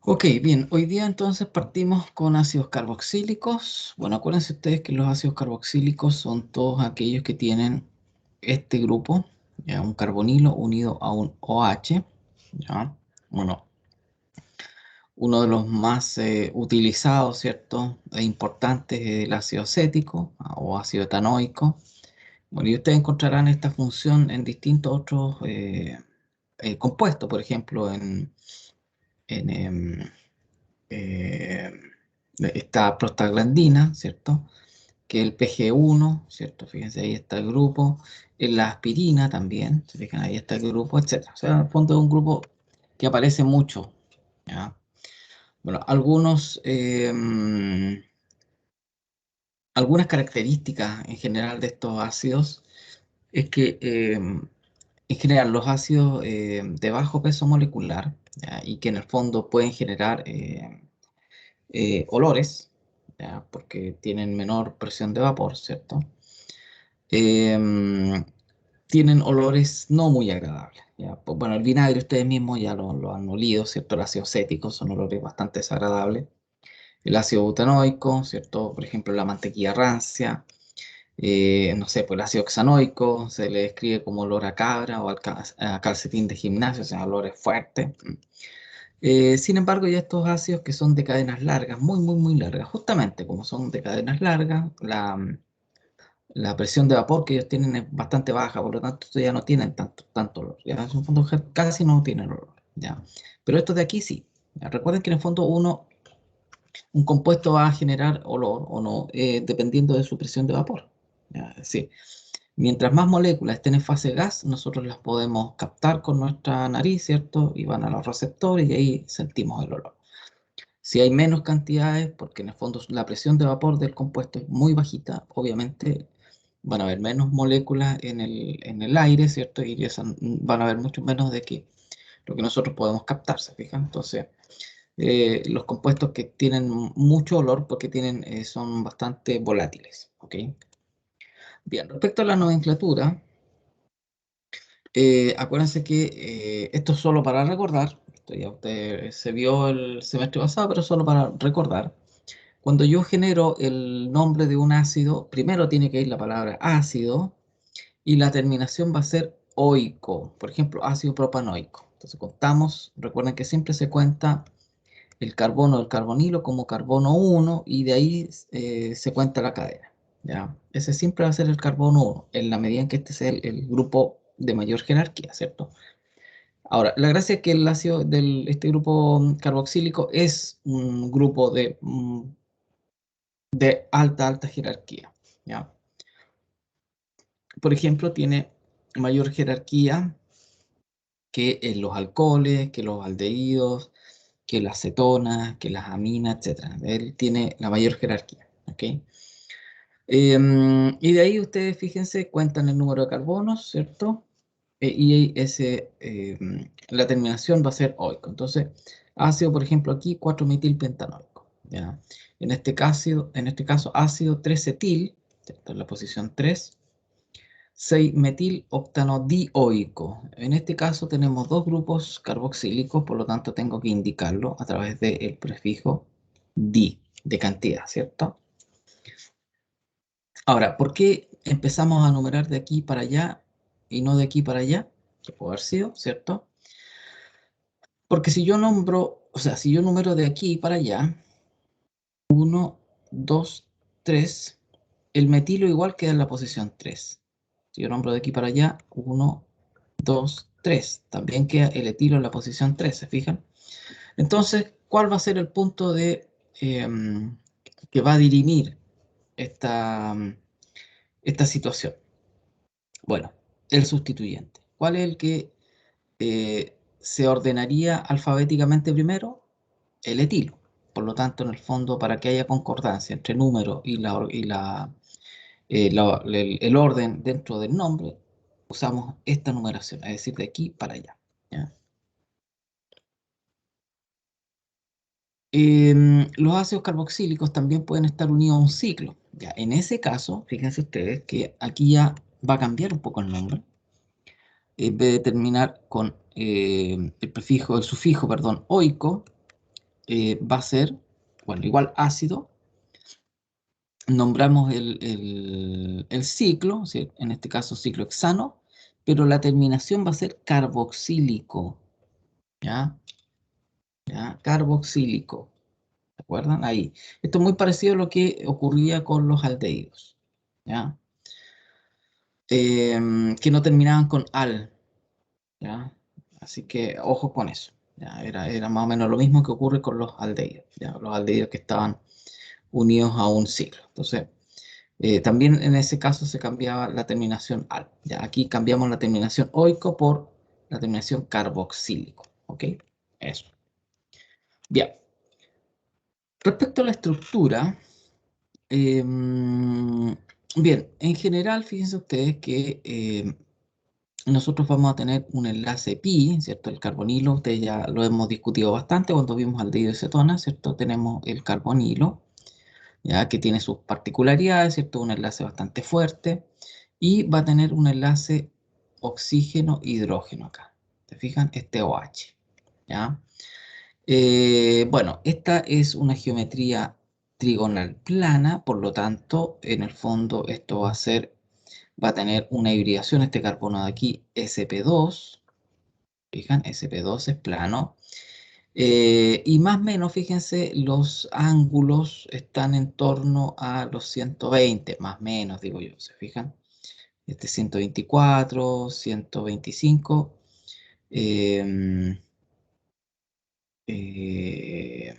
Ok, bien, hoy día entonces partimos con ácidos carboxílicos. Bueno, acuérdense ustedes que los ácidos carboxílicos son todos aquellos que tienen este grupo, ya, un carbonilo unido a un OH, ya. Bueno, uno de los más utilizados, ¿cierto? E importantes es el ácido acético o ácido etanoico. Bueno, y ustedes encontrarán esta función en distintos otros compuestos, por ejemplo, en, em, eh, esta prostaglandina, ¿cierto? Que el PG1, ¿cierto? Fíjense, ahí está el grupo. En la aspirina también, se fijan, ahí está el grupo, etcétera. O sea, en el fondo es un grupo que aparece mucho, ¿ya? Bueno, algunas características en general de estos ácidos es que, en general, los ácidos de bajo peso molecular, ¿ya? Y que en el fondo pueden generar olores, ¿ya? Porque tienen menor presión de vapor, ¿cierto? Em, Tienen olores no muy agradables, ¿ya? Pues, bueno, el vinagre ustedes mismos ya lo han olido, ¿cierto? El ácido acético son olores bastante desagradables. El ácido butanoico, ¿cierto? Por ejemplo, la mantequilla rancia. No sé, pues el ácido oxanoico se le describe como olor a cabra o a calcetín de gimnasio, o sea, olores fuertes. Sin embargo, ya estos ácidos que son de cadenas largas, muy, muy, muy largas, justamente como son de cadenas largas, la presión de vapor que ellos tienen es bastante baja, por lo tanto, estos ya no tienen tanto olor. Ya, en un fondo casi no tienen olor. ¿Ya? Pero estos de aquí sí. ¿Ya? Recuerden que en el fondo un compuesto va a generar olor o no, dependiendo de su presión de vapor. ¿Ya? Sí. Mientras más moléculas estén en fase gas, nosotros las podemos captar con nuestra nariz, ¿cierto? Y van a los receptores y ahí sentimos el olor. Si hay menos cantidades, porque en el fondo la presión de vapor del compuesto es muy bajita, obviamente van a haber menos moléculas en el aire, ¿cierto? Y van a haber mucho menos de que lo que nosotros podemos captar, ¿se fijan? Entonces, los compuestos que tienen mucho olor porque son bastante volátiles, ¿ok? Bien, respecto a la nomenclatura, acuérdense que esto es solo para recordar, esto ya usted se vio el semestre pasado, pero solo para recordar. Cuando yo genero el nombre de un ácido, primero tiene que ir la palabra ácido y la terminación va a ser oico. Por ejemplo, ácido propanoico. Entonces contamos, recuerden que siempre se cuenta el carbono del carbonilo como carbono 1 y de ahí se cuenta la cadena. ¿Ya? Ese siempre va a ser el carbono 1 en la medida en que este sea el grupo de mayor jerarquía, ¿cierto? Ahora, la gracia es que el ácido este grupo carboxílico es un grupo de alta jerarquía, ¿ya? Por ejemplo, tiene mayor jerarquía que los alcoholes, que los aldehídos, que las cetonas, que las aminas, etcétera. Él tiene la mayor jerarquía, ¿ok? Y de ahí ustedes, fíjense, cuentan el número de carbonos, ¿cierto? La terminación va a ser oico. Entonces, ácido, por ejemplo, aquí 4-metilpentanoico, ¿ya? En este caso, ácido 3-etil, ¿cierto? En la posición 3, 6-metiloctanodioico. En este caso tenemos dos grupos carboxílicos, por lo tanto tengo que indicarlo a través del prefijo di, de cantidad, ¿cierto? Ahora, ¿por qué empezamos a numerar de aquí para allá y no de aquí para allá? Que puede haber sido, ¿cierto? Porque si yo nombro, o sea, si yo numero de aquí para allá, 2, 3, el metilo igual queda en la posición 3. Si yo nombro de aquí para allá, 1, 2, 3. También queda el etilo en la posición 3, ¿se fijan? Entonces, ¿cuál va a ser el punto que va a dirimir esta situación? Bueno, el sustituyente. ¿Cuál es el que se ordenaría alfabéticamente primero? El etilo. Por lo tanto, en el fondo, para que haya concordancia entre número el orden dentro del nombre, usamos esta numeración, es decir, de aquí para allá. ¿Ya? Los ácidos carboxílicos también pueden estar unidos a un ciclo. Ya, en ese caso, fíjense ustedes que aquí ya va a cambiar un poco el nombre. En vez de terminar con el sufijo, perdón, oico, va a ser, bueno, igual ácido. Nombramos el ciclo, ¿sí? En este caso ciclo hexano, pero la terminación va a ser carboxílico, ¿ya? ¿Ya? Carboxílico, ¿se acuerdan? Ahí. Esto es muy parecido a lo que ocurría con los aldehídos, ¿ya? Que no terminaban con al, ¿ya? Así que ojo con eso, ¿ya? Era más o menos lo mismo que ocurre con los aldehídos, ¿ya? Los aldehídos que estaban unidos a un ciclo. Entonces, también en ese caso se cambiaba la terminación al. Ya aquí cambiamos la terminación oico por la terminación carboxílico. ¿Ok? Eso. Bien. Respecto a la estructura, bien, en general, fíjense ustedes que nosotros vamos a tener un enlace pi, ¿cierto? El carbonilo, ustedes ya lo hemos discutido bastante cuando vimos aldehído de cetona, ¿cierto? Tenemos el carbonilo, ya que tiene sus particularidades, ¿cierto? Un enlace bastante fuerte y va a tener un enlace oxígeno-hidrógeno acá. ¿Se fijan? Este OH, ¿ya? Bueno, esta es una geometría trigonal plana, por lo tanto, en el fondo esto va a tener una hibridación, este carbono de aquí, sp2, fijan, sp2 es plano, y más o menos, fíjense, los ángulos están en torno a los 120, más o menos, digo yo, ¿se fijan? Este 124, 125, eh, eh,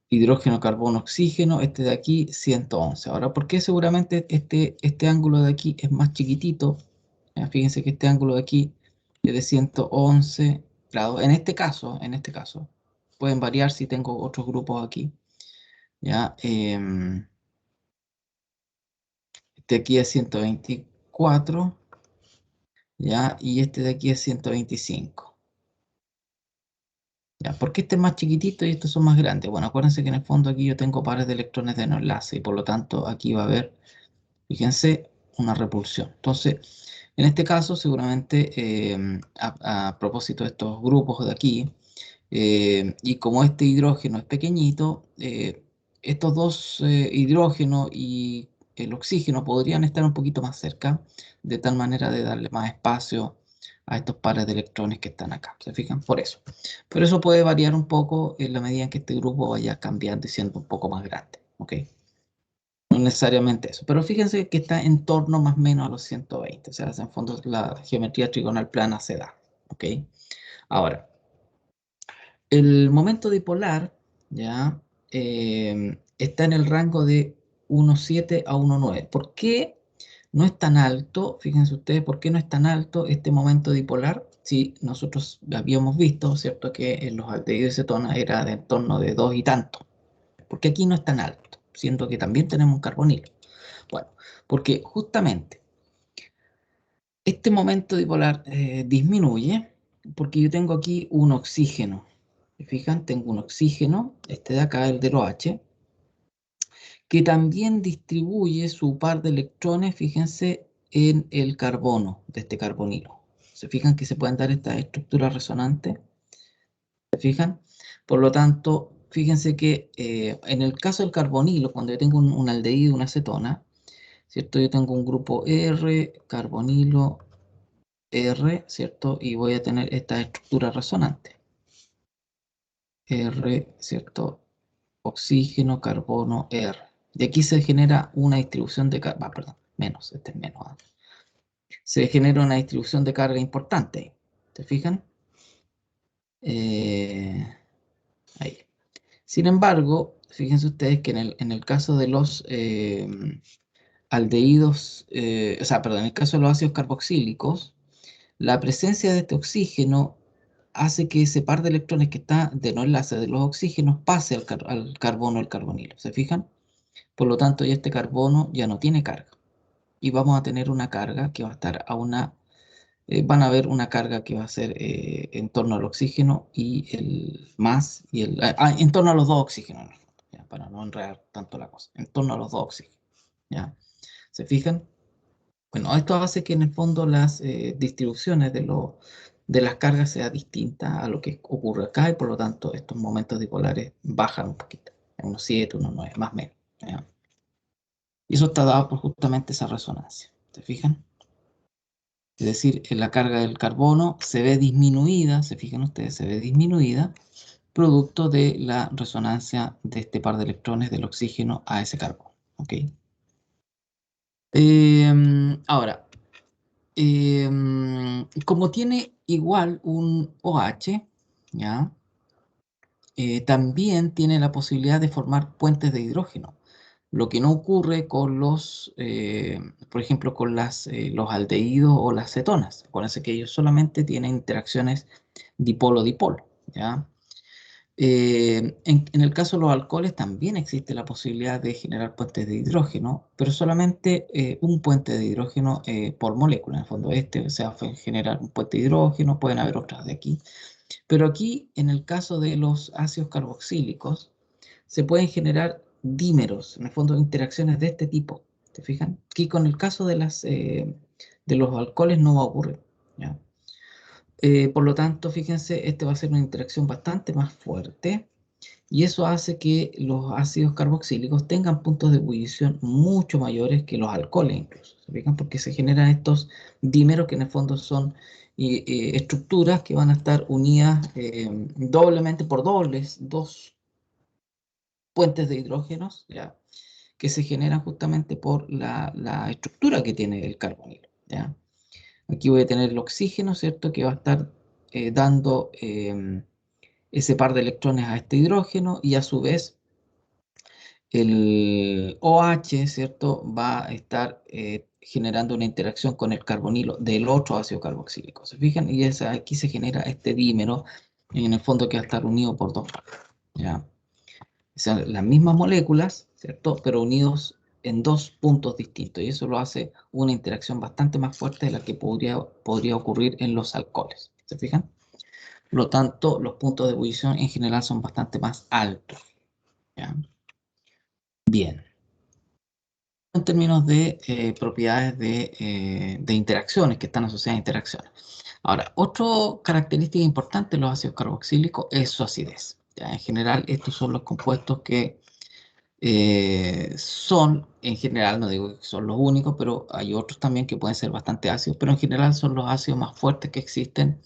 hidrógeno, carbono, oxígeno, este de aquí 111. Ahora, ¿por qué seguramente este ángulo de aquí es más chiquitito? Fíjense que este ángulo de aquí es de 111 grados. En este caso, pueden variar si tengo otros grupos aquí. ¿Ya? Este de aquí es 124, ¿ya? Y este de aquí es 125. ¿Ya? ¿Por qué este es más chiquitito y estos son más grandes? Bueno, acuérdense que en el fondo aquí yo tengo pares de electrones de no enlace y por lo tanto aquí va a haber, fíjense, una repulsión. Entonces, en este caso, seguramente, a propósito de estos grupos de aquí, y como este hidrógeno es pequeñito, estos dos hidrógenos y el oxígeno podrían estar un poquito más cerca, de tal manera de darle más espacio a estos pares de electrones que están acá. ¿Se fijan? Por eso. Pero eso puede variar un poco en la medida en que este grupo vaya cambiando y siendo un poco más grande. ¿Ok? No necesariamente eso. Pero fíjense que está en torno más o menos a los 120. O sea, en fondo la geometría trigonal plana se da. ¿Ok? Ahora, el momento dipolar ya está en el rango de 1,7 a 1,9. ¿Por qué no es tan alto? Fíjense ustedes, ¿por qué no es tan alto este momento dipolar? Si nosotros habíamos visto, ¿cierto? Que en los aldehídos de cetona era de en torno de 2 y tanto. ¿Por qué aquí no es tan alto? Siendo que también tenemos un carbonilo. Bueno, porque justamente este momento dipolar disminuye porque yo tengo aquí un oxígeno. ¿Se fijan? Tengo un oxígeno, este de acá, el del OH, que también distribuye su par de electrones, fíjense, en el carbono de este carbonilo. ¿Se fijan que se pueden dar estas estructuras resonantes? ¿Se fijan? Por lo tanto, fíjense que en el caso del carbonilo, cuando yo tengo un aldehído, una acetona, ¿cierto? Yo tengo un grupo R, carbonilo R, ¿cierto? Y voy a tener esta estructura resonante. R, ¿cierto? Oxígeno, carbono, R. Y aquí se genera una distribución de carga, perdón, menos, este es menos. Se genera una distribución de carga importante. ¿Se fijan? Eh, ahí. Sin embargo, fíjense ustedes que en el caso de los aldehídos, o sea, perdón, en el caso de los ácidos carboxílicos, la presencia de este oxígeno hace que ese par de electrones que está de no enlace de los oxígenos pase al carbono, al carbonilo. ¿Se fijan? Por lo tanto, ya este carbono ya no tiene carga. Y vamos a tener una carga que va a estar a van a ver una carga que va a ser en torno al oxígeno y el más, en torno a los dos oxígenos, en el fondo, ya, para no enredar tanto la cosa, en torno a los dos oxígenos, ¿ya? ¿Se fijan? Bueno, esto hace que en el fondo las distribuciones de las cargas sea distinta a lo que ocurre acá y por lo tanto estos momentos dipolares bajan un poquito, unos 7, unos 9, más o menos. ¿Ya? Y eso está dado por justamente esa resonancia. ¿Se fijan? Es decir, la carga del carbono se ve disminuida, se fijan ustedes, se ve disminuida, producto de la resonancia de este par de electrones del oxígeno a ese carbono. ¿Ok? Ahora, como tiene igual un OH, ¿ya? También tiene la posibilidad de formar puentes de hidrógeno, lo que no ocurre con por ejemplo, con los aldehídos o las cetonas. Acuérdense que ellos solamente tienen interacciones dipolo-dipolo, ¿ya? En el caso de los alcoholes también existe la posibilidad de generar puentes de hidrógeno, pero solamente un puente de hidrógeno por molécula. En el fondo, se va a generar un puente de hidrógeno, pueden haber otras de aquí. Pero aquí, en el caso de los ácidos carboxílicos, se pueden generar dímeros, en el fondo, interacciones de este tipo. ¿Te fijan? Aquí con el caso de los alcoholes no va a ocurrir. ¿Ya? Por lo tanto, fíjense, este va a ser una interacción bastante más fuerte y eso hace que los ácidos carboxílicos tengan puntos de ebullición mucho mayores que los alcoholes incluso. ¿Se fijan? Porque se generan estos dímeros que en el fondo son estructuras que van a estar unidas doblemente por dos puentes de hidrógenos, ¿ya? Que se generan justamente por la estructura que tiene el carbonilo, ¿ya? Aquí voy a tener el oxígeno, ¿cierto? Que va a estar dando ese par de electrones a este hidrógeno y a su vez el OH, ¿cierto? Va a estar generando una interacción con el carbonilo del otro ácido carboxílico. ¿Se fijan? Y aquí se genera este dímero, en el fondo que va a estar unido por dos partes, ¿ya? Son las mismas moléculas, ¿cierto? Pero unidos en dos puntos distintos. Y eso lo hace una interacción bastante más fuerte de la que podría ocurrir en los alcoholes. ¿Se fijan? Por lo tanto, los puntos de ebullición en general son bastante más altos, ¿ya? Bien. En términos de propiedades de interacciones que están asociadas a interacciones. Ahora, otra característica importante de los ácidos carboxílicos es su acidez. ¿Ya? En general, estos son los compuestos que son, en general, no digo que son los únicos, pero hay otros también que pueden ser bastante ácidos, pero en general son los ácidos más fuertes que existen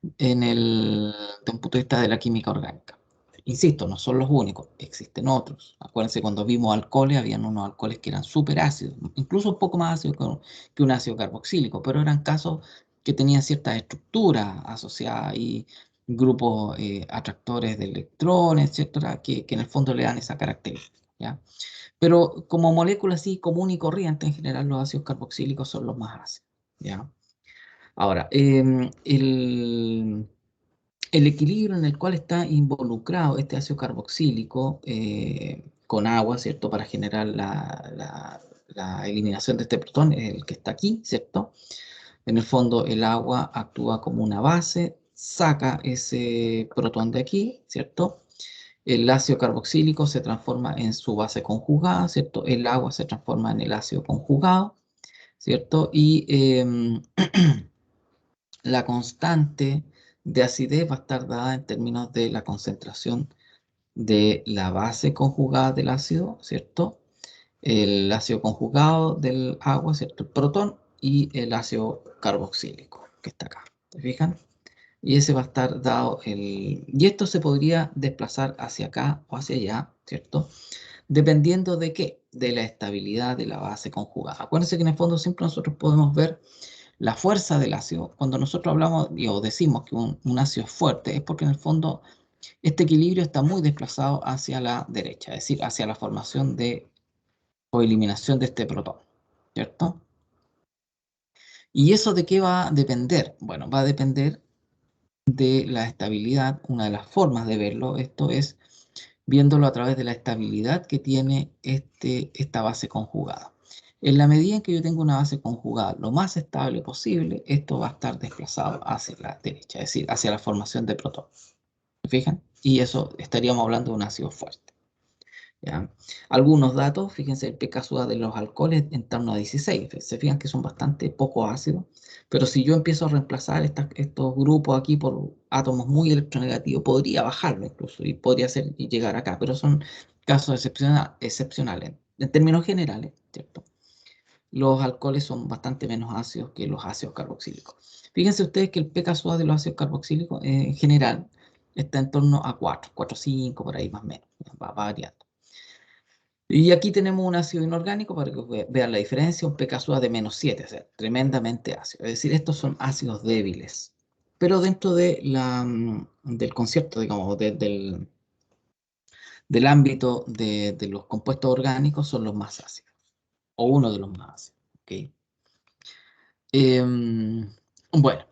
de un punto de vista de la química orgánica. Insisto, no son los únicos, existen otros. Acuérdense, cuando vimos alcoholes, habían unos alcoholes que eran súper ácidos, incluso un poco más ácidos que un ácido carboxílico, pero eran casos que tenían ciertas estructuras asociadas y grupos atractores de electrones, etcétera, que en el fondo le dan esa característica, ¿ya? Pero como molécula así común y corriente, en general los ácidos carboxílicos son los más ácidos, ¿ya? Ahora, el equilibrio en el cual está involucrado este ácido carboxílico con agua, ¿cierto? Para generar la eliminación de este protón, el que está aquí, ¿cierto? En el fondo, el agua actúa como una base, saca ese protón de aquí, ¿cierto? El ácido carboxílico se transforma en su base conjugada, ¿cierto? El agua se transforma en el ácido conjugado, ¿cierto? Y la constante de acidez va a estar dada en términos de la concentración de la base conjugada del ácido, ¿cierto? El ácido conjugado del agua, ¿cierto? El protón y el ácido carboxílico, que está acá. ¿Se fijan? Y ese va a estar dado Y esto se podría desplazar hacia acá o hacia allá, ¿cierto? Dependiendo de qué, de la estabilidad de la base conjugada. Acuérdense que en el fondo siempre nosotros podemos ver la fuerza del ácido. Cuando nosotros hablamos o decimos que un ácido es fuerte, es porque en el fondo este equilibrio está muy desplazado hacia la derecha, es decir, hacia la formación o eliminación de este protón, ¿cierto? ¿Y eso de qué va a depender? Bueno, va a depender de la estabilidad. Una de las formas de verlo, esto es viéndolo a través de la estabilidad que tiene esta base conjugada. En la medida en que yo tengo una base conjugada lo más estable posible, esto va a estar desplazado hacia la derecha, es decir, hacia la formación de protones. ¿Se fijan? Y eso estaríamos hablando de un ácido fuerte. ¿ya? Algunos datos, fíjense, el pKa de los alcoholes en torno a 16. Se fijan que son bastante poco ácidos, pero si yo empiezo a reemplazar estos grupos aquí por átomos muy electronegativos, podría bajarlo incluso y podría ser, y llegar acá, pero son casos excepcionales. En términos generales, ¿cierto? Los alcoholes son bastante menos ácidos que los ácidos carboxílicos. Fíjense ustedes que el pKa de los ácidos carboxílicos en general está en torno a 4, 4,5 por ahí más o menos, va variando. Y aquí tenemos un ácido inorgánico para que vean la diferencia, un pKa de -7, o sea, tremendamente ácido. Es decir, estos son ácidos débiles. Pero dentro del concepto, digamos, del ámbito de los compuestos orgánicos, son los más ácidos, o uno de los más ácidos. ¿Ok? Em, bueno,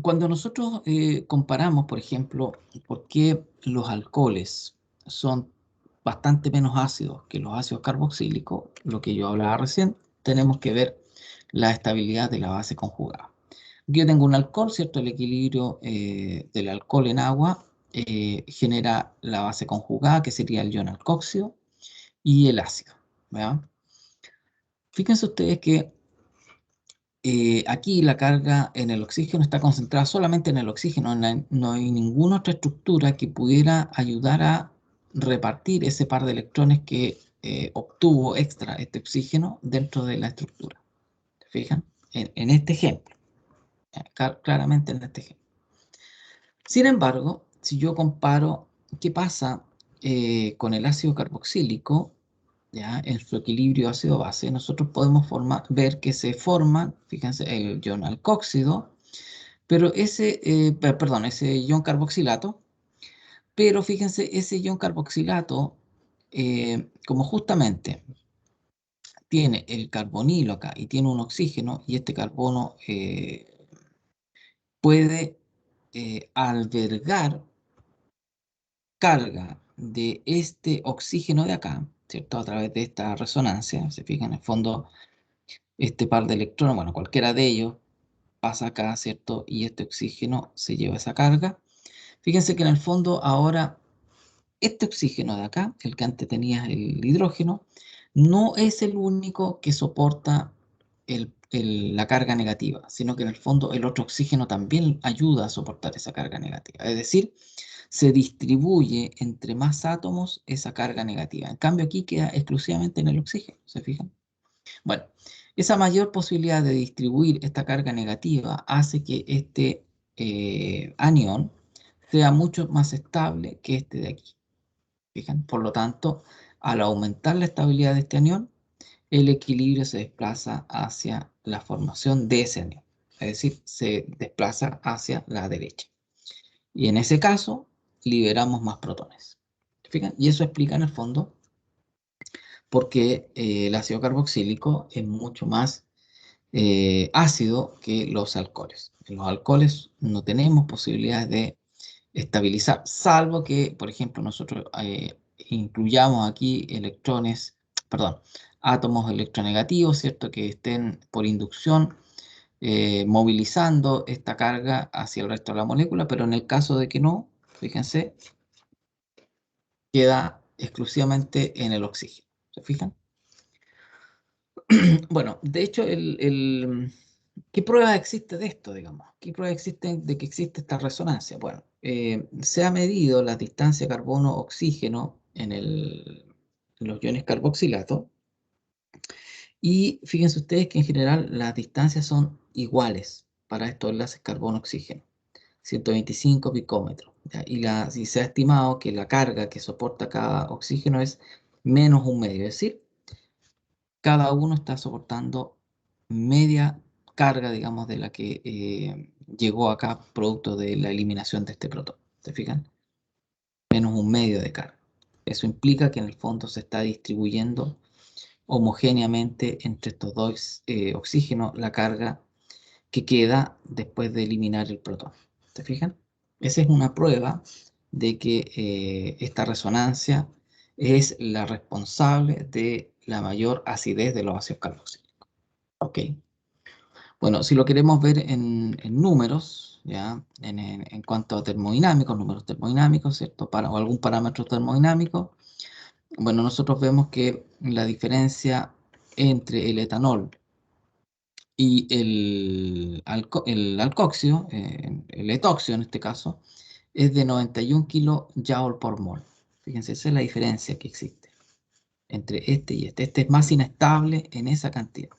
cuando nosotros comparamos, por ejemplo, por qué los alcoholes son bastante menos ácidos que los ácidos carboxílicos, lo que yo hablaba recién, tenemos que ver la estabilidad de la base conjugada. Aquí yo tengo un alcohol, ¿cierto? El equilibrio del alcohol en agua genera la base conjugada, que sería el ion alcoxio, y el ácido. ¿Verdad? Fíjense ustedes que aquí la carga en el oxígeno está concentrada solamente en el oxígeno, no hay ninguna otra estructura que pudiera ayudar a repartir ese par de electrones que obtuvo extra este oxígeno dentro de la estructura. ¿Se fijan? En este ejemplo, claramente en este ejemplo. Sin embargo, si yo comparo qué pasa con el ácido carboxílico, ¿ya? En su equilibrio ácido-base, nosotros podemos ver que se forma, fíjense, el ion alcoxido, pero ese ion carboxilato, pero fíjense, ese ion carboxilato, como justamente tiene el carbonilo acá y tiene un oxígeno, y este carbono puede albergar carga de este oxígeno de acá, ¿cierto? A través de esta resonancia, se fijan, en el fondo, este par de electrones, bueno, cualquiera de ellos pasa acá, ¿cierto? Y este oxígeno se lleva esa carga. Fíjense que en el fondo ahora este oxígeno de acá, el que antes tenía el hidrógeno, no es el único que soporta la carga negativa, sino que en el fondo el otro oxígeno también ayuda a soportar esa carga negativa. Es decir, se distribuye entre más átomos esa carga negativa. En cambio aquí queda exclusivamente en el oxígeno, ¿se fijan? Bueno, esa mayor posibilidad de distribuir esta carga negativa hace que este anión sea mucho más estable que este de aquí. ¿Fijan? Por lo tanto, al aumentar la estabilidad de este anión, el equilibrio se desplaza hacia la formación de ese anión. Es decir, se desplaza hacia la derecha. Y en ese caso, liberamos más protones. ¿Fijan? Y eso explica en el fondo por qué el ácido carboxílico es mucho más ácido que los alcoholes. En los alcoholes no tenemos posibilidades de estabilizar, salvo que, por ejemplo, nosotros incluyamos aquí átomos electronegativos, ¿cierto? Que estén por inducción movilizando esta carga hacia el resto de la molécula, pero en el caso de que no, fíjense, queda exclusivamente en el oxígeno. ¿Se fijan? Bueno, de hecho, ¿qué prueba existe de esto, digamos? ¿Qué prueba existe de que existe esta resonancia? Bueno, se ha medido la distancia carbono-oxígeno en los iones carboxilato, y fíjense ustedes que en general las distancias son iguales para estos enlaces carbono-oxígeno, 125 picómetros, ¿ya? Y se ha estimado que la carga que soporta cada oxígeno es menos un medio, es decir, cada uno está soportando media carga, digamos, de la que llegó acá producto de la eliminación de este protón. ¿Se fijan? Menos un medio de carga. Eso implica que en el fondo se está distribuyendo homogéneamente entre estos dos oxígenos la carga que queda después de eliminar el protón. ¿Se fijan? Esa es una prueba de que esta resonancia es la responsable de la mayor acidez de los ácidos carboxílicos. ¿Ok? Bueno, si lo queremos ver en números, ¿ya? En cuanto a termodinámicos, números termodinámicos, ¿cierto? O algún parámetro termodinámico, bueno, nosotros vemos que la diferencia entre el etanol y el alcoxio, el etoxio en este caso, es de 91 kilojoule por mol. Fíjense, esa es la diferencia que existe entre este y este. Este es más inestable en esa cantidad.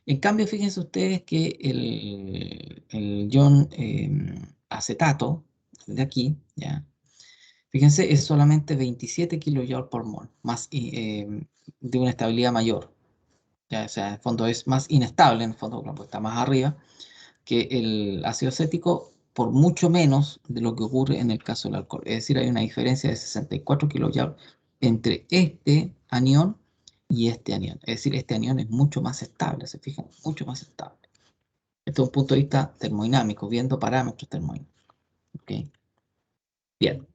En cambio, fíjense ustedes que el ion acetato, de aquí, ¿ya? Fíjense, es solamente 27 kilojoule por mol, más, de una estabilidad mayor. ¿Ya? O sea, en el fondo es más inestable, en el fondo, pues está más arriba que el ácido acético por mucho menos de lo que ocurre en el caso del alcohol. Es decir, hay una diferencia de 64 kilojoule entre este anión y este anión. Es decir, este anión es mucho más estable, se fijan, mucho más estable. Este es un punto de vista termodinámico, viendo parámetros termodinámicos. ¿Okay? Bien.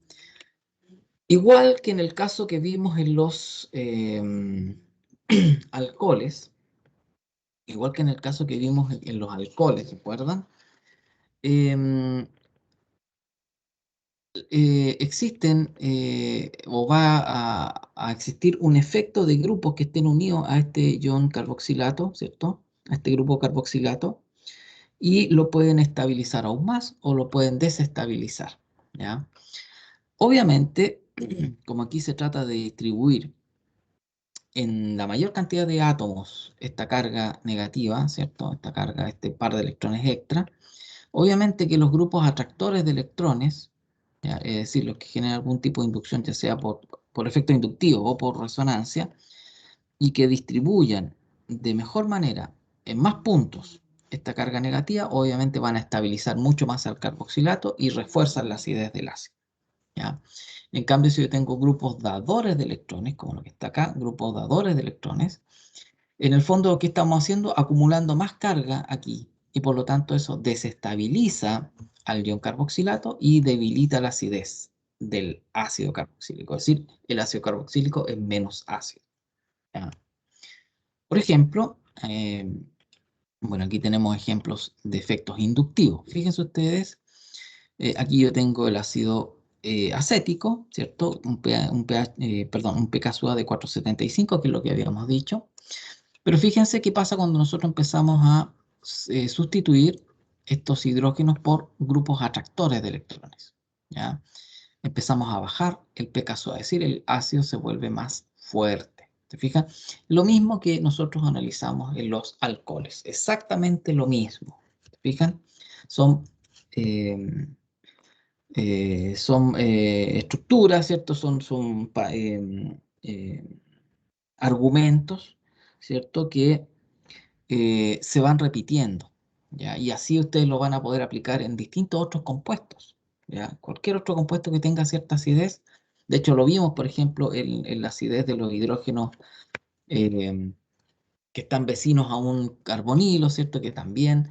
Igual que en el caso que vimos en los alcoholes, igual que en el caso que vimos en los alcoholes, ¿recuerdan? Em, existen o va a existir un efecto de grupos que estén unidos a este ion carboxilato, ¿cierto? A este grupo carboxilato, y lo pueden estabilizar aún más o lo pueden desestabilizar, ¿ya? Obviamente, como aquí se trata de distribuir en la mayor cantidad de átomos esta carga negativa, ¿cierto? Esta carga, este par de electrones extra, obviamente que los grupos atractores de electrones, ¿ya? Es decir, los que generan algún tipo de inducción, ya sea por efecto inductivo o por resonancia, y que distribuyan de mejor manera en más puntos esta carga negativa, obviamente van a estabilizar mucho más al carboxilato y refuerzan la acidez del ácido, ¿ya? En cambio, si yo tengo grupos dadores de electrones, como lo que está acá, grupos dadores de electrones, en el fondo, ¿qué estamos haciendo? Acumulando más carga aquí y por lo tanto eso desestabiliza al ion carboxilato y debilita la acidez del ácido carboxílico. Es decir, el ácido carboxílico es menos ácido, ¿ya? Por ejemplo, bueno, aquí tenemos ejemplos de efectos inductivos. Fíjense ustedes, aquí yo tengo el ácido acético, ¿cierto? Un pK SUA de 4,75, que es lo que habíamos dicho. Pero fíjense qué pasa cuando nosotros empezamos a sustituir estos hidrógenos por grupos atractores de electrones, ¿ya? Empezamos a bajar el pKa, es decir, el ácido se vuelve más fuerte. ¿Se fijan? Lo mismo que nosotros analizamos en los alcoholes, exactamente lo mismo. ¿Se fijan? Son, eh, son estructuras, ¿cierto? Eh, argumentos, ¿cierto? Que se van repitiendo, ¿ya? Y así ustedes lo van a poder aplicar en distintos otros compuestos, ¿ya? Cualquier otro compuesto que tenga cierta acidez. De hecho, lo vimos, por ejemplo, en la acidez de los hidrógenos eh, que están vecinos a un carbonilo, ¿cierto? Que también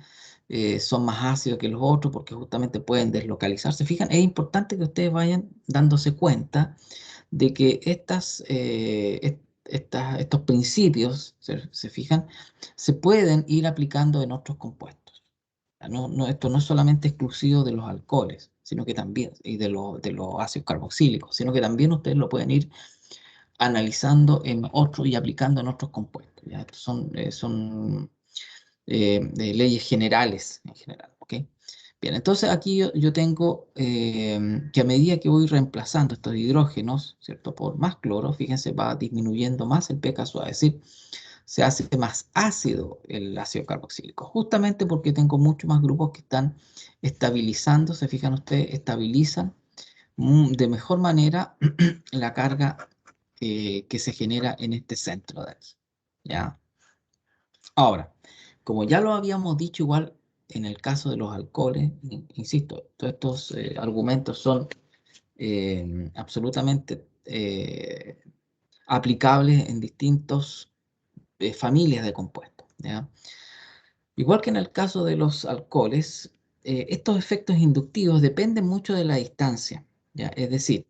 son más ácidos que los otros porque justamente pueden deslocalizarse. Fijan, es importante que ustedes vayan dándose cuenta de que estos principios, se fijan, se pueden ir aplicando en otros compuestos. Esto no es solamente exclusivo de los alcoholes, sino que también, y de los ácidos carboxílicos, sino que también ustedes lo pueden ir analizando en otros y aplicando en otros compuestos. ¿Ya? Estos son de leyes generales en general. ¿Ok? Bien, entonces aquí yo tengo que a medida que voy reemplazando estos hidrógenos, ¿cierto? Por más cloro, fíjense, va disminuyendo más el pKa, es decir, se hace más ácido el ácido carboxílico, justamente porque tengo muchos más grupos que están estabilizando, se fijan ustedes, estabilizan de mejor manera la carga que se genera en este centro de aquí, ¿ya? Ahora, como ya lo habíamos dicho igual en el caso de los alcoholes, insisto, todos estos argumentos son absolutamente aplicables en distintas familias de compuestos, ¿ya? Igual que en el caso de los alcoholes, estos efectos inductivos dependen mucho de la distancia, ¿ya? Es decir,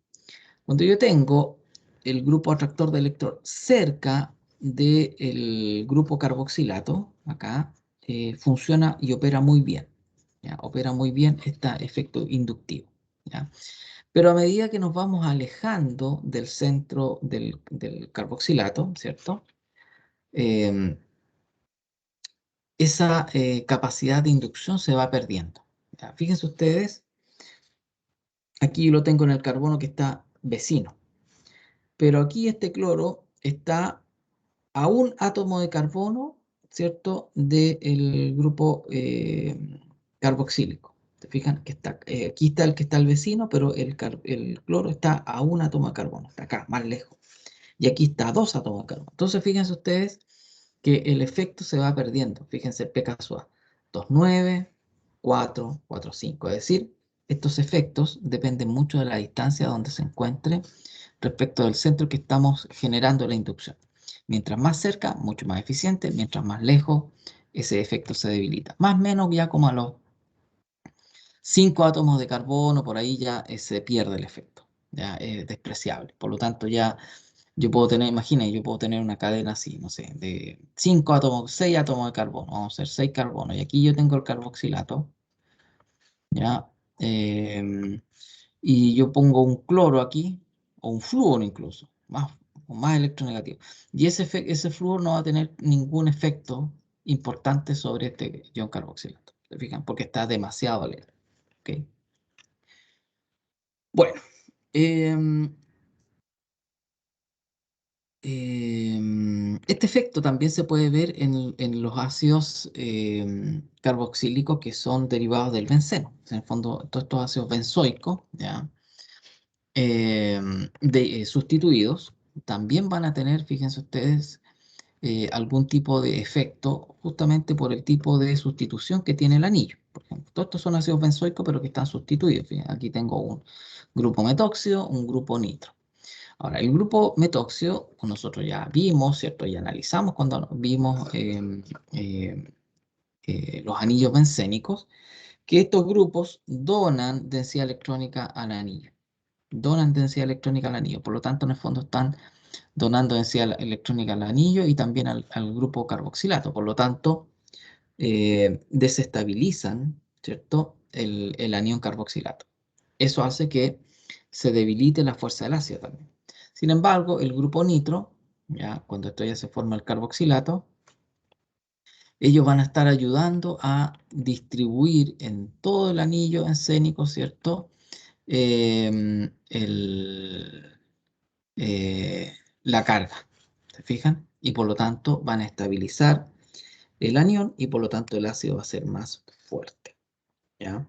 cuando yo tengo el grupo atractor de electrón cerca del grupo carboxilato, acá, funciona y opera muy bien, ¿ya? Opera muy bien este efecto inductivo, ¿ya? Pero a medida que nos vamos alejando del centro del carboxilato, ¿cierto? Em, esa capacidad de inducción se va perdiendo. ¿Ya? Fíjense ustedes, aquí yo lo tengo en el carbono que está vecino, pero aquí este cloro está a un átomo de carbono, ¿cierto? Del grupo carboxílico. ¿Se fijan? Que está, aquí está el que está el vecino, pero el cloro está a un átomo de carbono, está acá, más lejos. Y aquí está a dos átomos de carbono. Entonces, fíjense ustedes que el efecto se va perdiendo. Fíjense, pKa 2,9, 4, 4,5. Es decir, estos efectos dependen mucho de la distancia donde se encuentre respecto del centro que estamos generando la inducción. Mientras más cerca, mucho más eficiente. Mientras más lejos, ese efecto se debilita. Más o menos ya como a los 5 átomos de carbono, por ahí ya se pierde el efecto. Ya es despreciable. Por lo tanto, ya yo puedo tener, imaginen, yo puedo tener una cadena así, no sé, de 5 átomos, 6 átomos de carbono, vamos a hacer 6 carbonos, y aquí yo tengo el carboxilato, ¿ya? Y yo pongo un cloro aquí, o un flúor incluso, o más electronegativo. Y ese flúor no va a tener ningún efecto importante sobre este ion carboxilato, ¿se fijan? Porque está demasiado alegre, ¿ok? Bueno, em, este efecto también se puede ver en los ácidos carboxílicos que son derivados del benceno. En el fondo, todos estos ácidos benzoicos, ¿ya? Sustituidos, también van a tener, fíjense ustedes, algún tipo de efecto justamente por el tipo de sustitución que tiene el anillo. Por ejemplo, todos estos son ácidos benzoicos, pero que están sustituidos. Fíjense, aquí tengo un grupo metóxido, un grupo nitro. Ahora, el grupo metóxido, nosotros ya vimos, ¿cierto? Y analizamos cuando vimos eh, los anillos bencénicos, que estos grupos donan densidad electrónica al anillo. Donan densidad electrónica al anillo. Por lo tanto, en el fondo están donando densidad electrónica al anillo y también al grupo carboxilato. Por lo tanto, desestabilizan, ¿cierto? El anión carboxilato. Eso hace que se debilite la fuerza del ácido también. Sin embargo, el grupo nitro, ya cuando esto ya se forma el carboxilato, ellos van a estar ayudando a distribuir en todo el anillo encénico, ¿cierto? El, la carga, ¿se fijan? Y por lo tanto van a estabilizar el anión y por lo tanto el ácido va a ser más fuerte, ¿ya?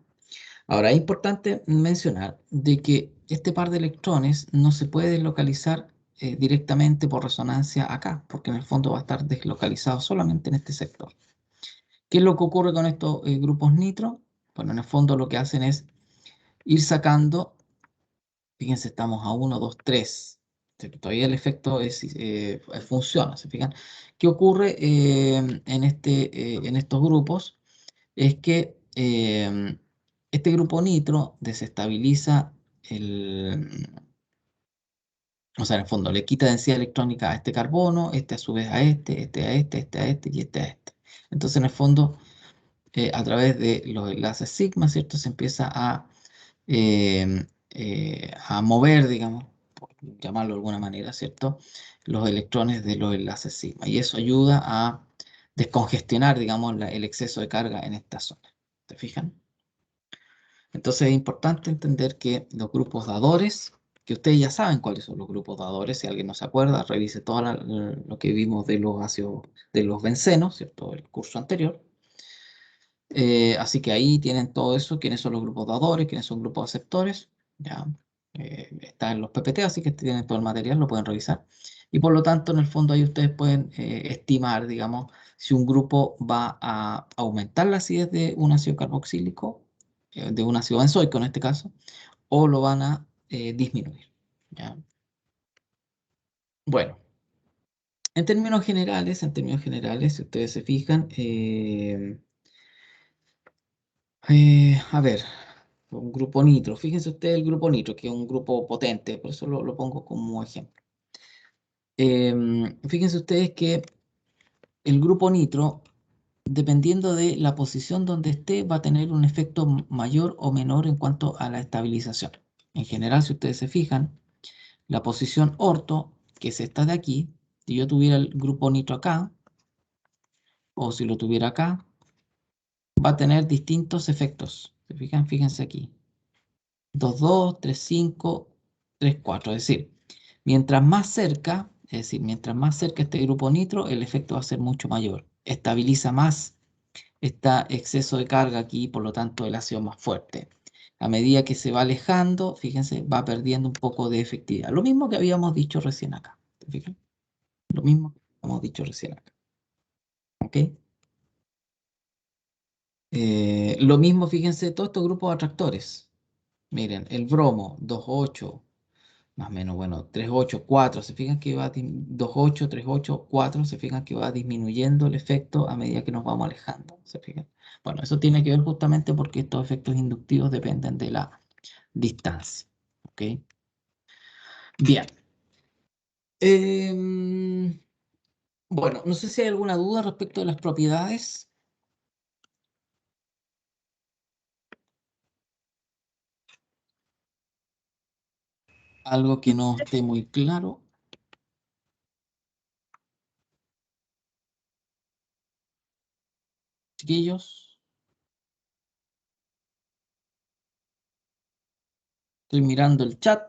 Ahora, es importante mencionar de que este par de electrones no se puede deslocalizar directamente por resonancia acá, porque en el fondo va a estar deslocalizado solamente en este sector. ¿Qué es lo que ocurre con estos grupos nitro? Bueno, en el fondo lo que hacen es ir sacando, fíjense, estamos a 1, 2, 3. Todavía el efecto funciona, ¿se fijan? ¿Qué ocurre en estos grupos? Es que este grupo nitro desestabiliza o sea, en el fondo le quita densidad electrónica a este carbono, este a su vez a este a este a este y este a este. Entonces, en el fondo, a través de los enlaces sigma, ¿cierto? Se empieza a mover, digamos, por llamarlo de alguna manera, ¿cierto? Los electrones de los enlaces sigma. Y eso ayuda a descongestionar, digamos, el exceso de carga en esta zona. ¿Se fijan? Entonces es importante entender que los grupos dadores, que ustedes ya saben cuáles son los grupos dadores, si alguien no se acuerda, revise todo lo que vimos de los ácidos, de los bencenos, ¿cierto? El curso anterior. Así que ahí tienen todo eso, quiénes son los grupos dadores, quiénes son grupos aceptores, ya. Está en los PPT, así que tienen todo el material, lo pueden revisar. Y por lo tanto, en el fondo ahí ustedes pueden estimar, digamos, si un grupo va a aumentar la acidez de un ácido carboxílico, de un ácido benzoico en este caso, o lo van a disminuir, ¿ya? Bueno, en términos generales, si ustedes se fijan, a ver, un grupo nitro. Fíjense ustedes el grupo nitro, que es un grupo potente, por eso lo pongo como ejemplo. Fíjense ustedes que el grupo nitro dependiendo de la posición donde esté, va a tener un efecto mayor o menor en cuanto a la estabilización. En general, si ustedes se fijan, la posición orto, que es esta de aquí, si yo tuviera el grupo nitro acá, o si lo tuviera acá, va a tener distintos efectos. ¿Se fijan? Fíjense aquí. 2,2, 3,5, 3,4. Es decir, mientras más cerca, mientras más cerca este grupo nitro, el efecto va a ser mucho mayor. Estabiliza más está exceso de carga aquí, por lo tanto el ácido más fuerte. A medida que se va alejando, fíjense, va perdiendo un poco de efectividad. Lo mismo que habíamos dicho recién acá. ¿Se fijan? Lo mismo que habíamos dicho recién acá. ¿Ok? Lo mismo, fíjense, todos estos grupos de atractores. Miren, el bromo, 2,8, más o menos, bueno, 3,8, 4. Se fijan que va 2,8, 3,8, 4. Se fijan que va disminuyendo el efecto a medida que nos vamos alejando. ¿Se fijan? Bueno, eso tiene que ver justamente porque estos efectos inductivos dependen de la distancia. ¿Ok? Bien. Em, bueno, no sé si hay alguna duda respecto de las propiedades. Algo que no esté muy claro. Chiquillos, estoy mirando el chat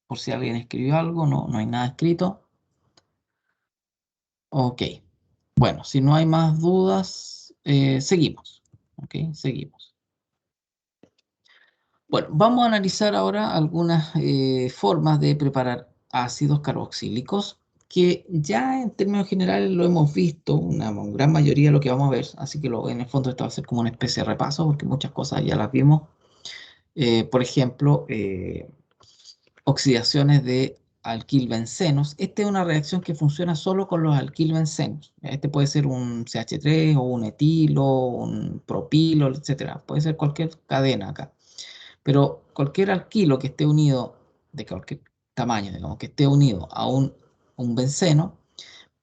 por si alguien escribió algo. No, no hay nada escrito. Ok. Bueno, si no hay más dudas, seguimos. Ok, seguimos. Bueno, vamos a analizar ahora algunas formas de preparar ácidos carboxílicos que ya en términos generales lo hemos visto, una gran mayoría de lo que vamos a ver, así que en el fondo esto va a ser como una especie de repaso porque muchas cosas ya las vimos. Por ejemplo, oxidaciones de alquilbencenos. Esta es una reacción que funciona solo con los alquilbencenos. Este puede ser un CH3 o un etilo, un propilo, etcétera. Puede ser cualquier cadena acá. Pero cualquier alquilo que esté unido, de cualquier tamaño, digamos, que esté unido a un benceno,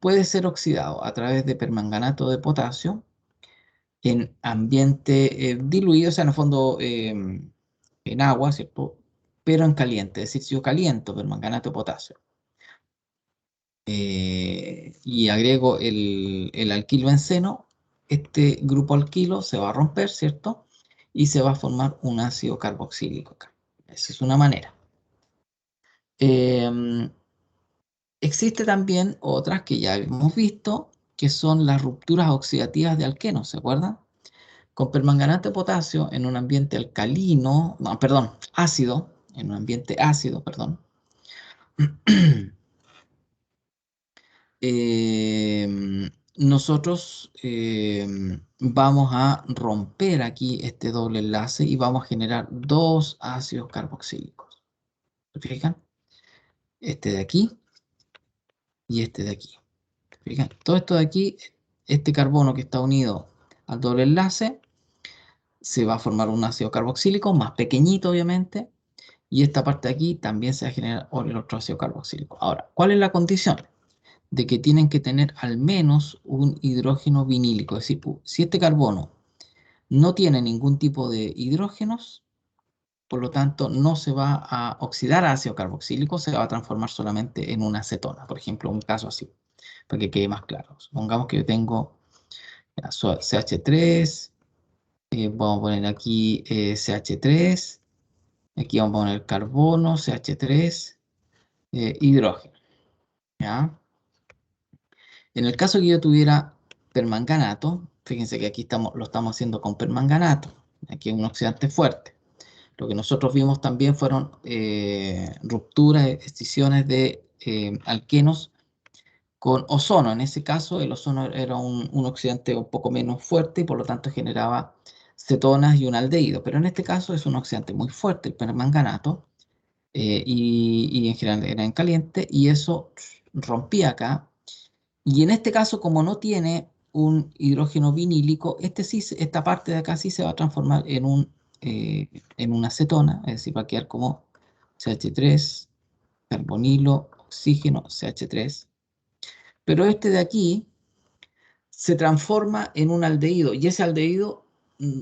puede ser oxidado a través de permanganato de potasio en ambiente diluido, o sea, en el fondo en agua, ¿cierto? Pero en caliente, es decir, si yo caliento permanganato de potasio y agrego el alquilbenceno, este grupo alquilo se va a romper, ¿cierto? Y se va a formar un ácido carboxílico acá. Esa es una manera. Em, Existe también otras que ya hemos visto, que son las rupturas oxidativas de alquenos, ¿se acuerdan? Con permanganato de potasio en un ambiente alcalino, no, perdón, ácido, en un ambiente ácido, perdón, nosotros vamos a romper aquí este doble enlace y vamos a generar dos ácidos carboxílicos. ¿Se fijan? Este de aquí y este de aquí. Fíjense, todo esto de aquí, este carbono que está unido al doble enlace, se va a formar un ácido carboxílico más pequeñito, obviamente, y esta parte de aquí también se va a generar el otro ácido carboxílico. Ahora, ¿cuál es la condición? De que tienen que tener al menos un hidrógeno vinílico, es decir, si este carbono no tiene ningún tipo de hidrógenos, por lo tanto no se va a oxidar a ácido carboxílico, se va a transformar solamente en una acetona, por ejemplo, un caso así, para que quede más claro. Supongamos que yo tengo CH3, vamos a poner aquí CH3, aquí vamos a poner carbono, CH3, hidrógeno. ¿Ya? En el caso que yo tuviera permanganato, fíjense que aquí lo estamos haciendo con permanganato, aquí es un oxidante fuerte. Lo que nosotros vimos también fueron rupturas, escisiones de alquenos con ozono. En ese caso, el ozono era un oxidante un poco menos fuerte y por lo tanto generaba cetonas y un aldehído. Pero en este caso es un oxidante muy fuerte, el permanganato, y en general era en caliente, y eso rompía acá. Y en este caso, como no tiene un hidrógeno vinílico, esta parte de acá sí se va a transformar en una acetona, es decir, va a quedar como CH3, carbonilo, oxígeno, CH3. Pero este de aquí se transforma en un aldehído y ese aldehído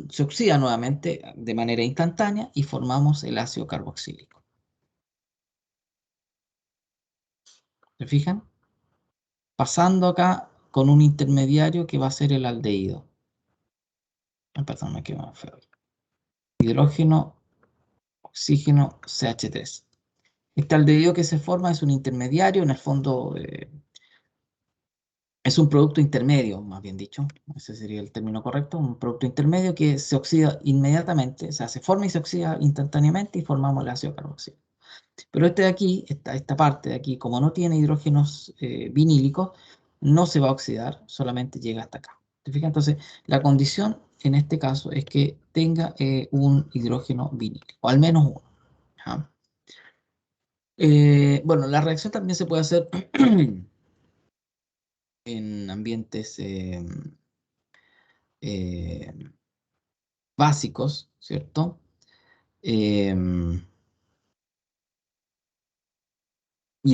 se oxida nuevamente de manera instantánea y formamos el ácido carboxílico. ¿Se fijan? Pasando acá con un intermediario que va a ser el aldehído. Perdón, me quedo más feo. Hidrógeno, oxígeno, CH3. Este aldehído que se forma es un intermediario, en el fondo es un producto intermedio, más bien dicho, ese sería el término correcto, un producto intermedio que se oxida inmediatamente, o sea, se forma y se oxida instantáneamente y formamos el ácido carboxílico. Pero este de aquí, esta parte de aquí, como no tiene hidrógenos vinílicos, no se va a oxidar, solamente llega hasta acá. ¿Te fijas? Entonces, la condición en este caso es que tenga un hidrógeno vinílico, o al menos uno. ¿Ya? Bueno, la reacción también se puede hacer en ambientes eh, básicos, ¿cierto? Y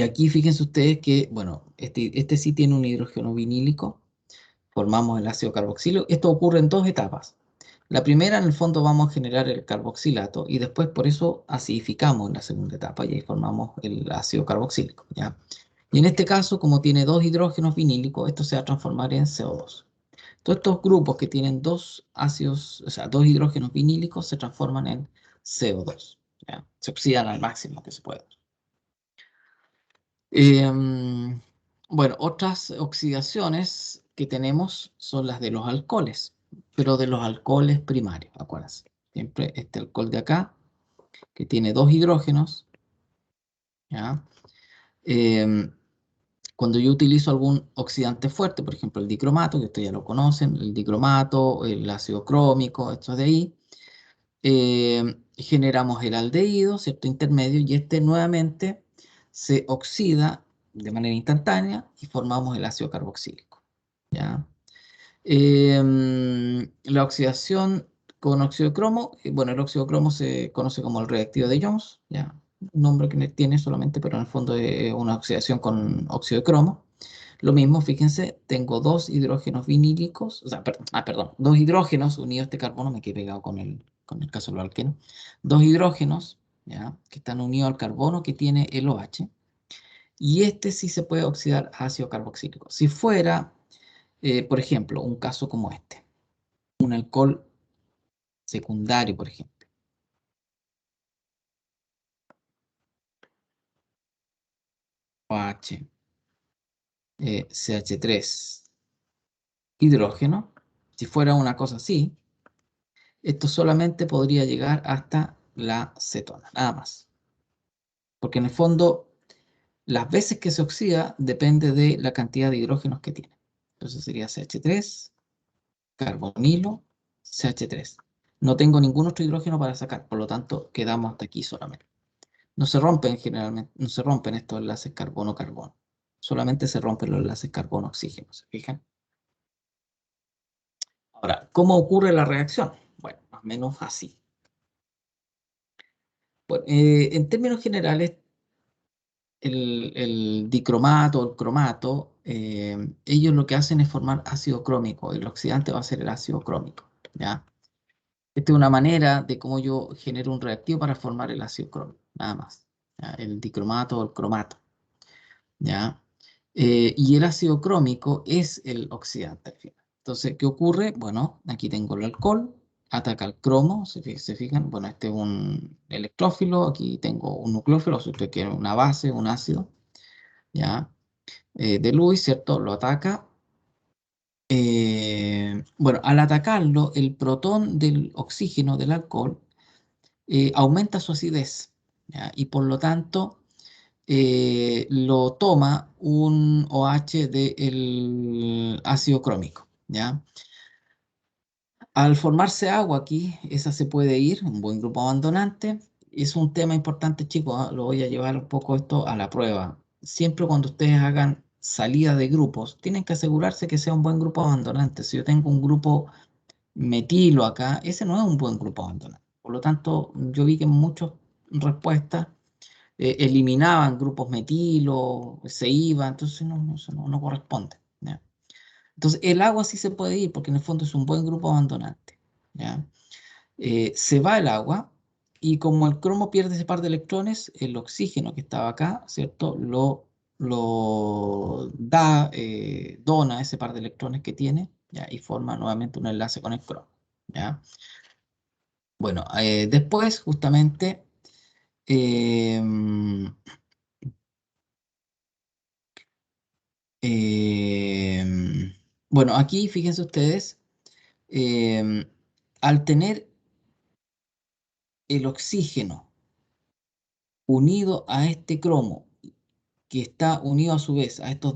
aquí fíjense ustedes que, bueno, este sí tiene un hidrógeno vinílico, formamos el ácido carboxilo. Esto ocurre en dos etapas. La primera, en el fondo, vamos a generar el carboxilato y después por eso acidificamos en la segunda etapa y ahí formamos el ácido carboxílico, ¿ya? Y en este caso, como tiene dos hidrógenos vinílicos, esto se va a transformar en CO2. Todos estos grupos que tienen dos ácidos, o sea, dos hidrógenos vinílicos se transforman en CO2, ¿ya? Se oxidan al máximo que se puede. Bueno, otras oxidaciones que tenemos son las de los alcoholes, pero de los alcoholes primarios, acuérdense. Siempre este alcohol de acá, que tiene dos hidrógenos, ¿ya? Em, Cuando yo utilizo algún oxidante fuerte, por ejemplo el dicromato, que ustedes ya lo conocen, el dicromato, el ácido crómico, estos de ahí, generamos el aldehído, ¿cierto? Intermedio, y este nuevamente se oxida de manera instantánea y formamos el ácido carboxílico, ¿ya? La oxidación con óxido de cromo, bueno, el óxido de cromo se conoce como el reactivo de Jones, ¿ya? Un nombre que tiene solamente, pero en el fondo es una oxidación con óxido de cromo. Lo mismo, fíjense, tengo dos hidrógenos vinílicos, o sea, perdón, dos hidrógenos unidos a este carbono, me quedé pegado con el caso del alqueno, dos hidrógenos, ¿ya? Que están unidos al carbono que tiene el OH, y este sí se puede oxidar a ácido carboxílico. Si fuera, por ejemplo, un caso como este, un alcohol secundario, por ejemplo, OH, CH3, hidrógeno, si fuera una cosa así, esto solamente podría llegar hasta la cetona, nada más. Porque en el fondo, las veces que se oxida depende de la cantidad de hidrógenos que tiene. Entonces sería CH3, carbonilo, CH3. No tengo ningún otro hidrógeno para sacar, por lo tanto quedamos hasta aquí solamente. No se rompen generalmente, no se rompen estos enlaces carbono-carbono. Solamente se rompen los enlaces carbono-oxígeno, ¿se fijan? Ahora, ¿cómo ocurre la reacción? Bueno, más o menos así. Bueno, en términos generales, el dicromato o el cromato, ellos lo que hacen es formar ácido crómico. El oxidante va a ser el ácido crómico, ¿ya? Esta es una manera de cómo yo genero un reactivo para formar el ácido crómico, nada más. ¿Ya? El dicromato o el cromato, ¿ya? Y el ácido crómico es el oxidante al final. Entonces, ¿qué ocurre? Bueno, aquí tengo el alcohol, ataca al cromo, se fijan, bueno, este es un electrófilo, aquí tengo un nucleófilo, si usted quiere una base, un ácido, ¿ya? De Lewis, ¿cierto? Lo ataca. Bueno, al atacarlo, el protón del oxígeno del alcohol aumenta su acidez, ¿ya? Y por lo tanto lo toma un OH del ácido crómico, ¿ya? Al formarse agua aquí, esa se puede ir, un buen grupo abandonante. Es un tema importante, chicos, ¿ah? Lo voy a llevar un poco esto a la prueba. Siempre cuando ustedes hagan salida de grupos, tienen que asegurarse que sea un buen grupo abandonante. Si yo tengo un grupo metilo acá, ese no es un buen grupo abandonante. Por lo tanto, yo vi que en muchas respuestas eliminaban grupos metilo, se iban, entonces no, eso no corresponde, ¿ya? Entonces, el agua sí se puede ir porque en el fondo es un buen grupo abandonante, ¿ya? Se va el agua y como el cromo pierde ese par de electrones, el oxígeno que estaba acá, ¿cierto? Lo da, dona ese par de electrones que tiene, ¿ya? Y forma nuevamente un enlace con el cromo, ¿ya? Bueno, después justamente, em, em, bueno, aquí fíjense ustedes, em, al tener el oxígeno unido a este cromo, que está unido a su vez a estos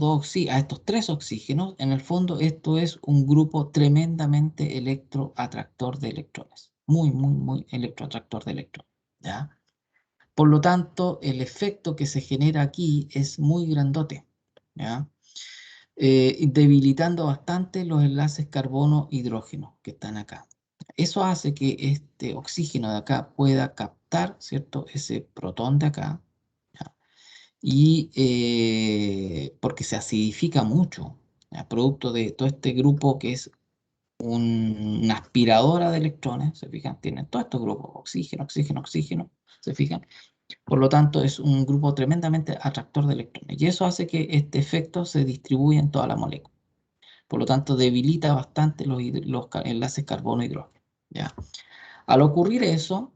a estos tres oxígenos, en el fondo esto es un grupo tremendamente electroatractor de electrones. Muy, muy, muy electroatractor de electrones, ¿ya? Por lo tanto, el efecto que se genera aquí es muy grandote, ¿ya? Debilitando bastante los enlaces carbono-hidrógeno que están acá. Eso hace que este oxígeno de acá pueda captar, ¿cierto? Ese protón de acá, ¿ya? Y porque se acidifica mucho, ¿ya? Producto de todo este grupo que es una aspiradora de electrones, ¿se fijan? Tienen todos estos grupos, oxígeno, oxígeno, oxígeno, ¿se fijan? Por lo tanto, es un grupo tremendamente atractor de electrones. Y eso hace que este efecto se distribuya en toda la molécula. Por lo tanto, debilita bastante los enlaces carbono-hidrógeno, ¿ya? Al ocurrir eso,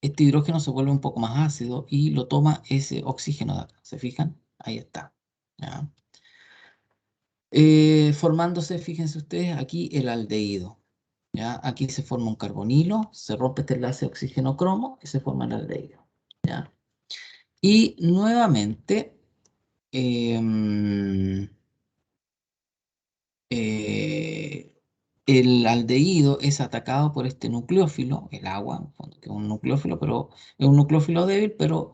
este hidrógeno se vuelve un poco más ácido y lo toma ese oxígeno de acá. ¿Se fijan? Ahí está, ¿ya? Formándose, fíjense ustedes, aquí el aldehído, ¿ya? Aquí se forma un carbonilo, se rompe este enlace oxígeno-cromo y se forma el aldehído, ¿ya? Y nuevamente, em, eh, el aldehído es atacado por este nucleófilo, el agua, en el fondo, que es un nucleófilo, pero es un nucleófilo débil, pero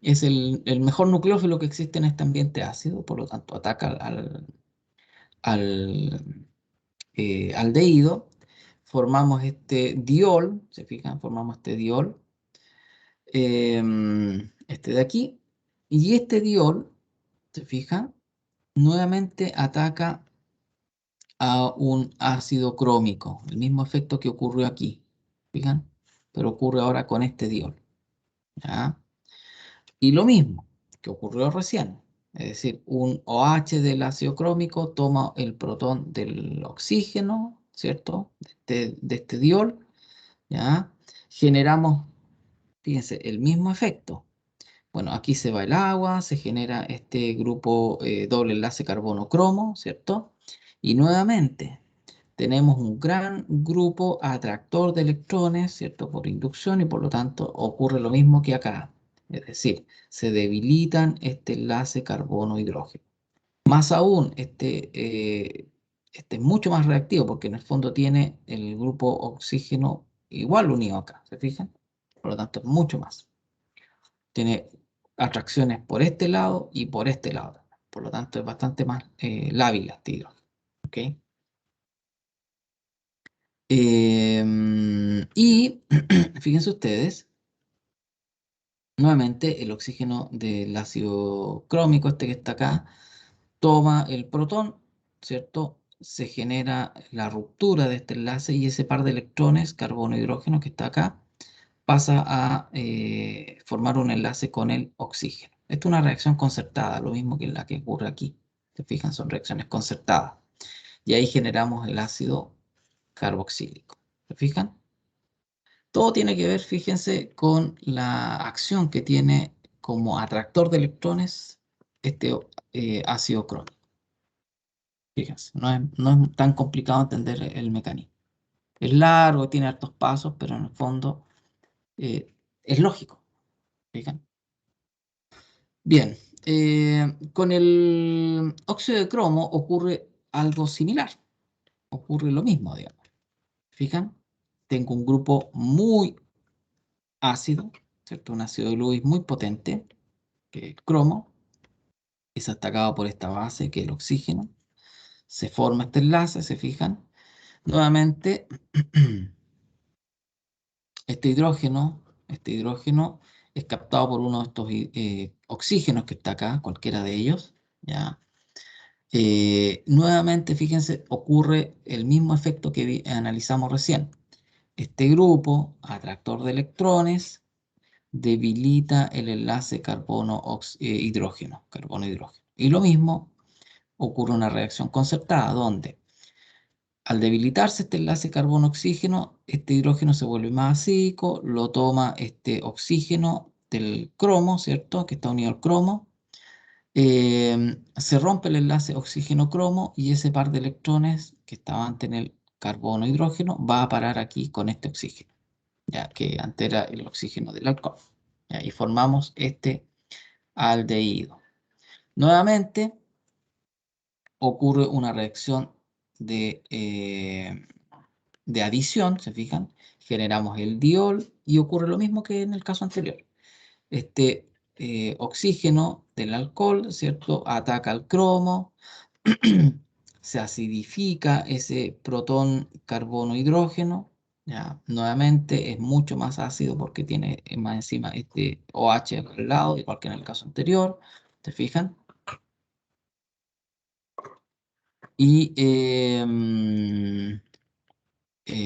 es el mejor nucleófilo que existe en este ambiente ácido, por lo tanto ataca al aldehído. Formamos este diol, ¿se fijan? Formamos este diol, este de aquí, y este diol, ¿se fijan? Nuevamente ataca a un ácido crómico, el mismo efecto que ocurrió aquí, ¿fijan? Pero ocurre ahora con este diol, ¿ya? Y lo mismo que ocurrió recién, es decir, un OH del ácido crómico toma el protón del oxígeno, ¿cierto? De este diol, ¿ya? Generamos, fíjense, el mismo efecto. Bueno, aquí se va el agua, se genera este grupo doble enlace carbono-cromo, ¿cierto? Y nuevamente tenemos un gran grupo atractor de electrones, ¿cierto? Por inducción y por lo tanto ocurre lo mismo que acá. Es decir, se debilitan este enlace carbono-hidrógeno. Más aún, este es mucho más reactivo porque en el fondo tiene el grupo oxígeno igual unido acá, ¿se fijan? Por lo tanto, es mucho más. Tiene atracciones por este lado y por este lado. Por lo tanto, es bastante más lábil este hidrógeno. ¿Ok? Y fíjense ustedes, nuevamente el oxígeno del ácido crómico, este que está acá, toma el protón, ¿cierto? Se genera la ruptura de este enlace y ese par de electrones, carbono-hidrógeno que está acá, pasa a formar un enlace con el oxígeno. Esto es una reacción concertada, lo mismo que la que ocurre aquí. Se fijan, son reacciones concertadas. Y ahí generamos el ácido carboxílico. ¿Se fijan? Todo tiene que ver, fíjense, con la acción que tiene como atractor de electrones este ácido crómico. Fíjense, no es tan complicado entender el mecanismo. Es largo, tiene hartos pasos, pero en el fondo es lógico. ¿Fijan? Bien, con el óxido de cromo ocurre algo similar. Ocurre lo mismo, digamos. ¿Fijan? Tengo un grupo muy ácido, ¿cierto? Un ácido de Lewis muy potente, que es cromo, es atacado por esta base que es el oxígeno. Se forma este enlace, ¿se fijan? Nuevamente, este hidrógeno es captado por uno de estos oxígenos que está acá, cualquiera de ellos, ¿ya? Nuevamente, fíjense, ocurre el mismo efecto que analizamos recién. Este grupo, atractor de electrones, debilita el enlace carbono-hidrógeno, carbono-hidrógeno. Y lo mismo ocurre una reacción concertada, donde al debilitarse este enlace carbono-oxígeno, este hidrógeno se vuelve más acídico, lo toma este oxígeno del cromo, ¿cierto? Que está unido al cromo. Se rompe el enlace oxígeno-cromo y ese par de electrones que estaba antes en el carbono-hidrógeno va a parar aquí con este oxígeno, ya que antes era el oxígeno del alcohol. ¿Ya? Y formamos este aldehído. Nuevamente ocurre una reacción de adición, ¿se fijan? Generamos el diol y ocurre lo mismo que en el caso anterior. Este oxígeno del alcohol, ¿cierto? Ataca al cromo, se acidifica ese protón carbono hidrógeno, ya, nuevamente es mucho más ácido porque tiene más encima este OH al lado, igual que en el caso anterior, ¿se fijan? Y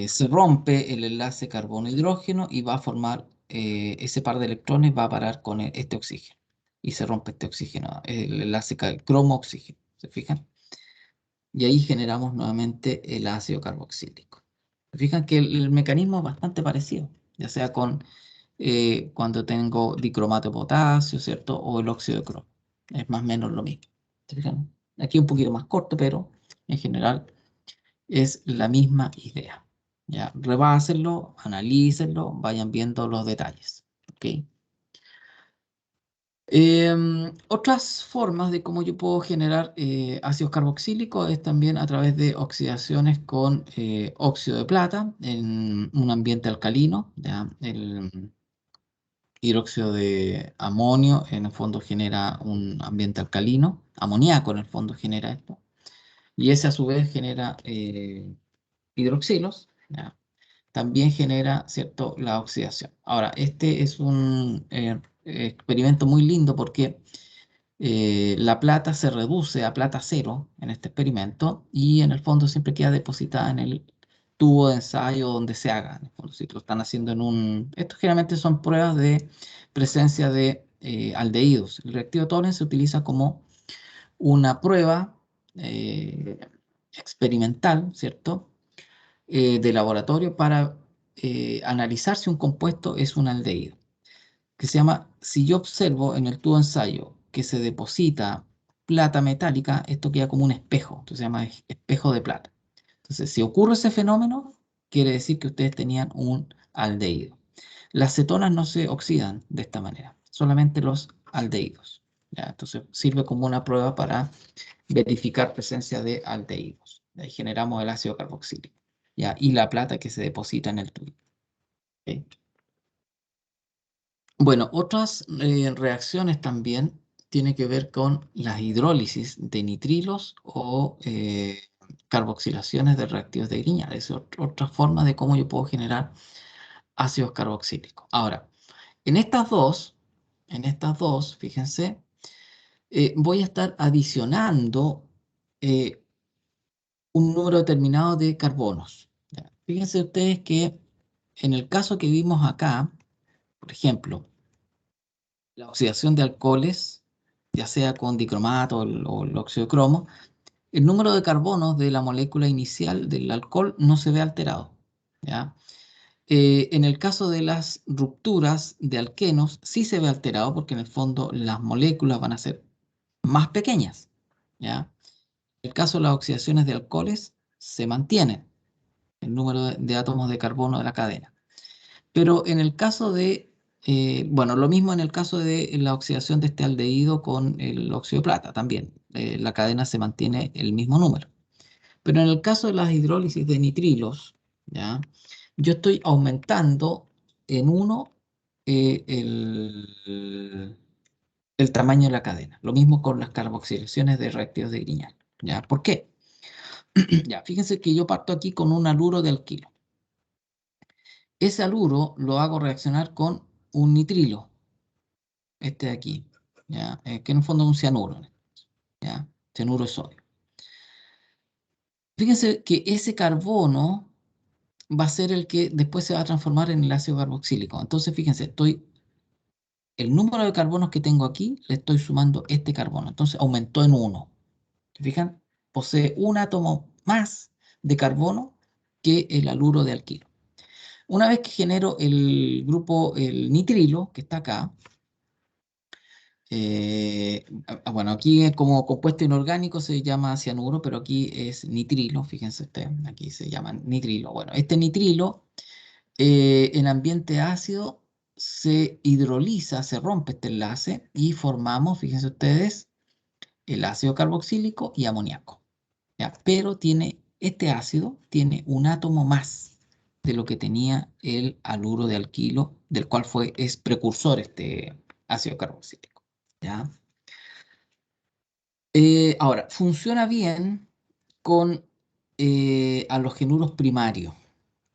se rompe el enlace carbono-hidrógeno y va a formar ese par de electrones, va a parar con este oxígeno. Y se rompe este oxígeno, el enlace cromo-oxígeno. ¿Se fijan? Y ahí generamos nuevamente el ácido carboxílico. ¿Se fijan que el mecanismo es bastante parecido? Ya sea con cuando tengo dicromato de potasio, ¿cierto? O el óxido de cromo. Es más o menos lo mismo. ¿Se fijan? Aquí un poquito más corto, pero en general es la misma idea. Ya, rebásenlo, analícenlo, vayan viendo los detalles. ¿Ok? Otras formas de cómo yo puedo generar ácidos carboxílicos es también a través de oxidaciones con óxido de plata en un ambiente alcalino. ¿Ya? El hidróxido de amonio en el fondo genera un ambiente alcalino, amoníaco en el fondo genera esto, y ese a su vez genera hidroxilos. ¿Ya? También genera, ¿cierto?, la oxidación. Ahora, este es un experimento muy lindo porque la plata se reduce a plata cero en este experimento y en el fondo siempre queda depositada en el tubo de ensayo donde se haga. En el fondo, si lo están haciendo en un... Estos generalmente son pruebas de presencia de aldehídos. El reactivo Tholen se utiliza como una prueba eh, experimental, ¿cierto? De laboratorio para analizar si un compuesto es un aldehído, que se llama, si yo observo en el tubo de ensayo que se deposita plata metálica, esto queda como un espejo, entonces se llama espejo de plata. Entonces, si ocurre ese fenómeno, quiere decir que ustedes tenían un aldehído. Las cetonas no se oxidan de esta manera, solamente los aldehídos. ¿Ya? Entonces, sirve como una prueba para verificar presencia de aldehídos. Ahí generamos el ácido carboxílico. ¿Ya? Y la plata que se deposita en el tubo. ¿Ok? Bueno, otras reacciones también tienen que ver con la hidrólisis de nitrilos o carboxilaciones de reactivos de Grignard. Es otra forma de cómo yo puedo generar ácidos carboxílicos. Ahora, en estas dos, fíjense, voy a estar adicionando eh, un número determinado de carbonos. ¿Ya? Fíjense ustedes que en el caso que vimos acá, por ejemplo, la oxidación de alcoholes, ya sea con dicromato o el óxido de cromo, el número de carbonos de la molécula inicial del alcohol no se ve alterado. ¿Ya? En el caso de las rupturas de alquenos, sí se ve alterado porque en el fondo las moléculas van a ser más pequeñas. ¿Ya? En el caso de las oxidaciones de alcoholes, se mantiene el número de átomos de carbono de la cadena. Pero en el caso de, bueno, lo mismo en el caso de la oxidación de este aldehído con el óxido de plata también. La cadena se mantiene el mismo número. Pero en el caso de las hidrólisis de nitrilos, ¿ya? Yo estoy aumentando en uno el tamaño de la cadena. Lo mismo con las carboxilaciones de reactivos de Grignard. ¿Ya? ¿Por qué? Ya, fíjense que yo parto aquí con un haluro de alquilo. Ese haluro lo hago reaccionar con un nitrilo, este de aquí, ¿ya? Que en el fondo es un cianuro, ¿ya? Cianuro de sodio. Fíjense que ese carbono va a ser el que después se va a transformar en el ácido carboxílico. Entonces, fíjense, el número de carbonos que tengo aquí, le estoy sumando este carbono. Entonces, aumentó en uno. ¿Se fijan? Posee un átomo más de carbono que el haluro de alquilo. Una vez que genero el grupo, el nitrilo, que está acá, bueno, aquí como compuesto inorgánico se llama cianuro, pero aquí es nitrilo, fíjense ustedes, aquí se llama nitrilo. Bueno, este nitrilo en ambiente ácido se hidroliza, se rompe este enlace y formamos, fíjense ustedes, el ácido carboxílico y amoníaco. ¿Ya? Pero este ácido tiene un átomo más de lo que tenía el haluro de alquilo, del cual es precursor este ácido carboxílico. ¿Ya? Ahora, funciona bien con halogenuros primarios.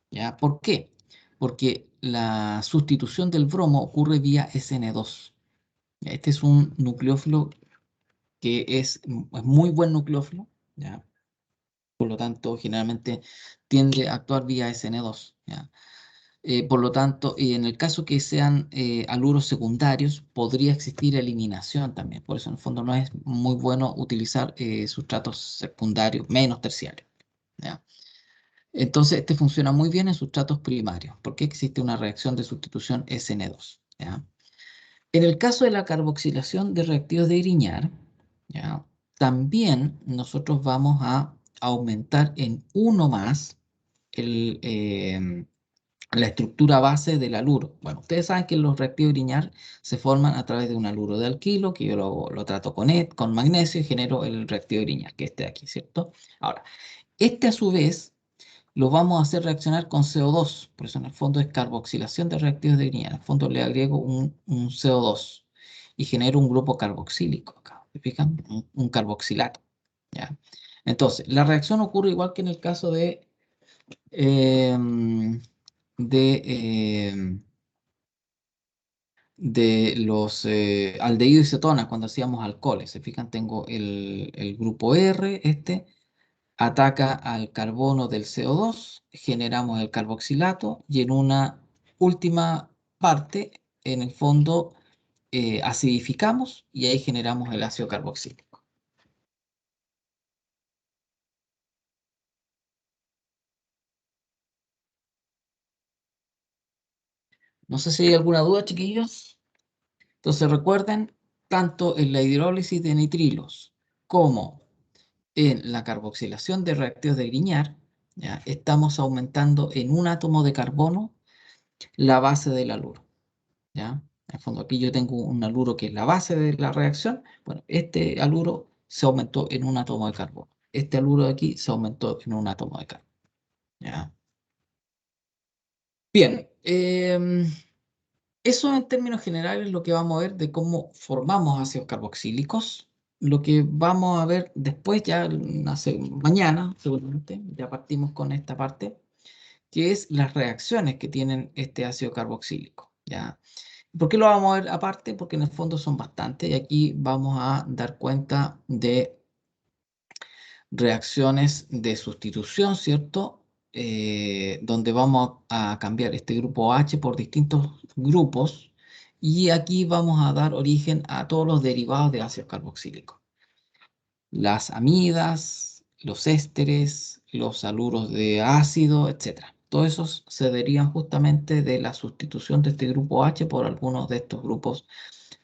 ¿Ya? ¿Por qué? Porque la sustitución del bromo ocurre vía SN2. ¿Ya? Este es un nucleófilo que es muy buen nucleófilo, ¿ya? Por lo tanto, generalmente tiende a actuar vía SN2, ¿ya? Por lo tanto, y en el caso que sean haluros secundarios, podría existir eliminación también. Por eso, en el fondo, no es muy bueno utilizar sustratos secundarios, menos terciarios, ¿ya? Entonces, este funciona muy bien en sustratos primarios, porque existe una reacción de sustitución SN2, ¿ya? En el caso de la carboxilación de reactivos de Grignard, ¿ya? También nosotros vamos a aumentar en uno más el, la estructura base del haluro. Bueno, ustedes saben que los reactivos de Grignard se forman a través de un haluro de alquilo, que yo lo trato con magnesio y genero el reactivo de Grignard, que este de aquí, ¿cierto? Ahora, este a su vez lo vamos a hacer reaccionar con CO2, por eso en el fondo es carboxilación de reactivos de Grignard. En el fondo le agrego un CO2 y genero un grupo carboxílico acá, ¿se fijan? Un carboxilato, ¿ya? Entonces, la reacción ocurre igual que en el caso em, de, em, de los aldehídos y cetonas cuando hacíamos alcoholes. ¿Se fijan? Tengo el grupo R, ataca al carbono del CO2, generamos el carboxilato y en una última parte, en el fondo, acidificamos y ahí generamos el ácido carboxílico. No sé si hay alguna duda, chiquillos. Entonces recuerden, tanto en la hidrólisis de nitrilos como en la carboxilación de reactivos de Grignard, ¿ya? Estamos aumentando en un átomo de carbono la base del haluro. ¿Ya? En el fondo, aquí yo tengo un haluro que es la base de la reacción. Bueno, este haluro se aumentó en un átomo de carbono. Este haluro de aquí se aumentó en un átomo de carbono. ¿Ya? Bien, eso en términos generales es lo que vamos a ver de cómo formamos ácidos carboxílicos. Lo que vamos a ver después, ya mañana, seguramente, ya partimos con esta parte, que es las reacciones que tienen este ácido carboxílico. ¿Ya? ¿Por qué lo vamos a ver aparte? Porque en el fondo son bastantes y aquí vamos a dar cuenta de reacciones de sustitución, ¿cierto? Donde vamos a cambiar este grupo H por distintos grupos y aquí vamos a dar origen a todos los derivados de ácidos carboxílicos. Las amidas, los ésteres, los haluros de ácido, etcétera. Todos esos se derivan justamente de la sustitución de este grupo H por algunos de estos grupos,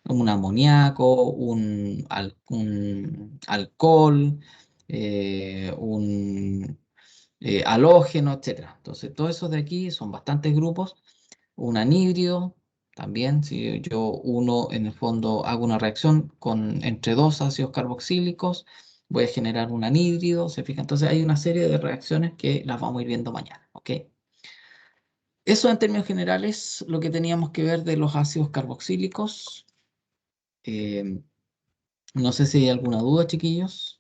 un amoníaco, un alcohol, un halógeno, etcétera. Entonces, todos esos de aquí son bastantes grupos. Un anhídrido, también, si yo uno en el fondo hago una reacción entre dos ácidos carboxílicos, voy a generar un anhídrido, ¿se fija? Entonces hay una serie de reacciones que las vamos a ir viendo mañana, ¿ok? Eso en términos generales lo que teníamos que ver de los ácidos carboxílicos. Eh, no sé si hay alguna duda, chiquillos.